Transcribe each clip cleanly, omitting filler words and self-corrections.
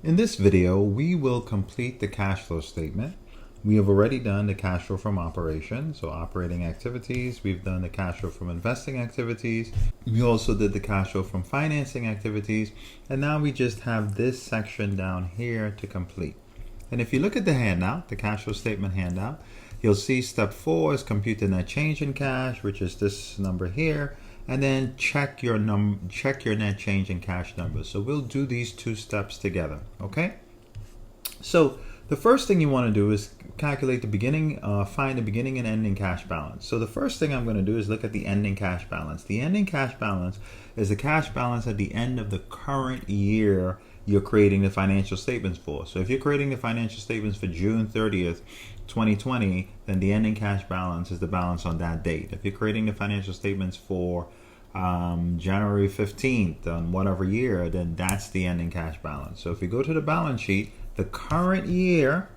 In this video, we will complete the cash flow statement. We have already done the cash flow from operations, so operating activities. We've done the cash flow from investing activities. We also did the cash flow from financing activities. And now we just have this section down here to complete. And if you look at the handout, the cash flow statement handout, you'll see step 4 is compute the net change in cash, which is this number here. And then check your net change in cash numbers. So we'll do these two steps together, okay? So the first thing you want to do is calculate the beginning, find the beginning and ending cash balance. So the first thing I'm going to do is look at the ending cash balance. The ending cash balance is the cash balance at the end of the current year you're creating the financial statements for. So if you're creating the financial statements for June 30th, 2020, then the ending cash balance is the balance on that date. If you're creating the financial statements for January 15th on whatever year, then that's the ending cash balance. So if you go to the balance sheet, the current year,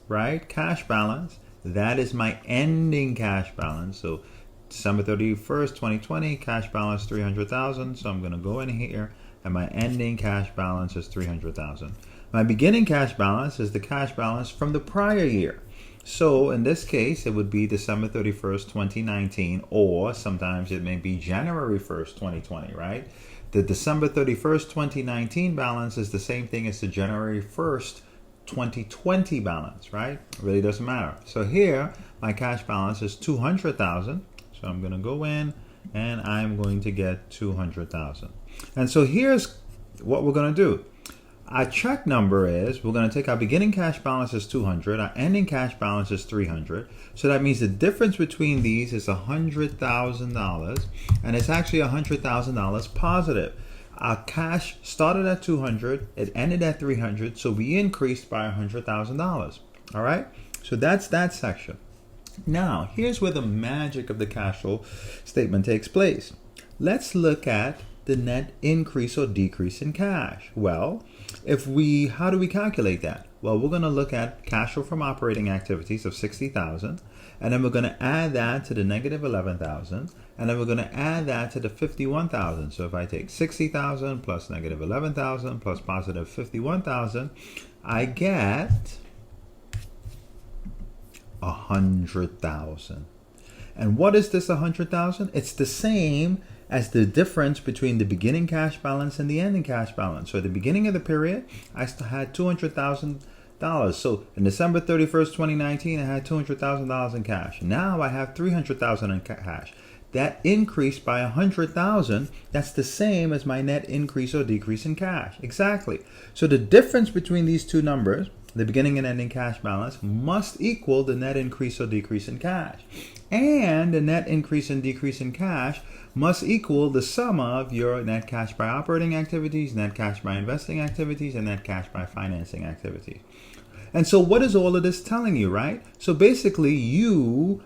right, cash balance, that is my ending cash balance. So December 31st, 2020, cash balance 300,000. So I'm going to go in here and my ending cash balance is 300,000. My beginning cash balance is the cash balance from the prior year. So in this case, it would be December 31st, 2019, or sometimes it may be January 1st, 2020, right? The December 31st, 2019 balance is the same thing as the January 1st, 2020 balance, right? It really doesn't matter. So here, my cash balance is 200,000. So I'm going to go in and I'm going to get 200,000. And so here's what we're going to do. Our check number is, we're going to take our beginning cash balance is 200, our ending cash balance is 300. So that means the difference between these is $100,000, and it's actually $100,000 positive. Our cash started at 200, it ended at 300, so we increased by $100,000. All right, so that's that section. Now, here's where the magic of the cash flow statement takes place. Let's look at the net increase or decrease in cash. Well, how do we calculate that? Well, we're going to look at cash flow from operating activities of 60,000, and then we're going to add that to the negative 11,000, and then we're going to add that to the 51,000. So if I take 60,000 plus negative 11,000 plus positive 51,000, I get 100,000. And what is this 100,000? It's the same as the difference between the beginning cash balance and the ending cash balance. So at the beginning of the period, I still had $200,000. So in December 31st, 2019, I had $200,000 in cash. Now I have $300,000 in cash. That increased by 100,000. That's the same as my net increase or decrease in cash. Exactly. So the difference between these two numbers, the beginning and ending cash balance, must equal the net increase or decrease in cash. And the net increase and decrease in cash must equal the sum of your net cash by operating activities, net cash by investing activities, and net cash by financing activities. And so what is all of this telling you, right? So basically you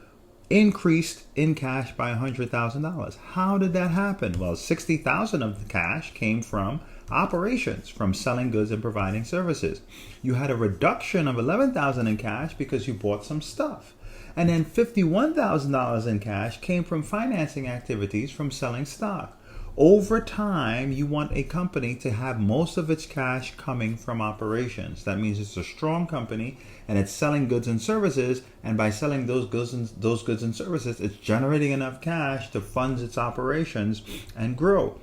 increased in cash by $100,000. How did that happen? Well, 60,000 of the cash came from operations, from selling goods and providing services. You had a reduction of 11,000 in cash because you bought some stuff. And then $51,000 in cash came from financing activities, from selling stock. Over time, you want a company to have most of its cash coming from operations. That means it's a strong company and it's selling goods and services, and by selling those goods and services, it's generating enough cash to fund its operations and grow.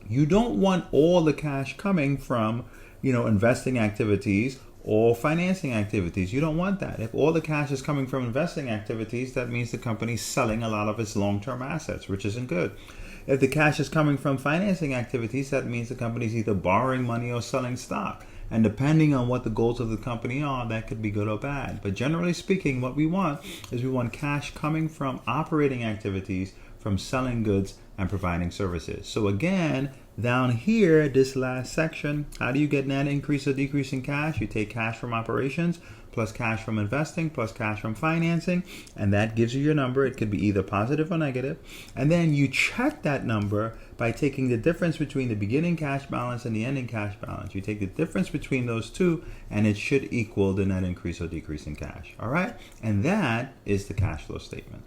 You don't want all the cash coming from, investing activities or financing activities. You don't want that. If all the cash is coming from investing activities, that means the company's selling a lot of its long-term assets, which isn't good. If the cash is coming from financing activities, that means the company's either borrowing money or selling stock. And depending on what the goals of the company are, that could be good or bad. But generally speaking, what we want is we want cash coming from operating activities, from selling goods and providing services. So again, down here, this last section, how do you get net increase or decrease in cash? You take cash from operations plus cash from investing plus cash from financing, and that gives you your number. It could be either positive or negative. And then you check that number by taking the difference between the beginning cash balance and the ending cash balance. You take the difference between those two, and it should equal the net increase or decrease in cash. All right? And that is the cash flow statement.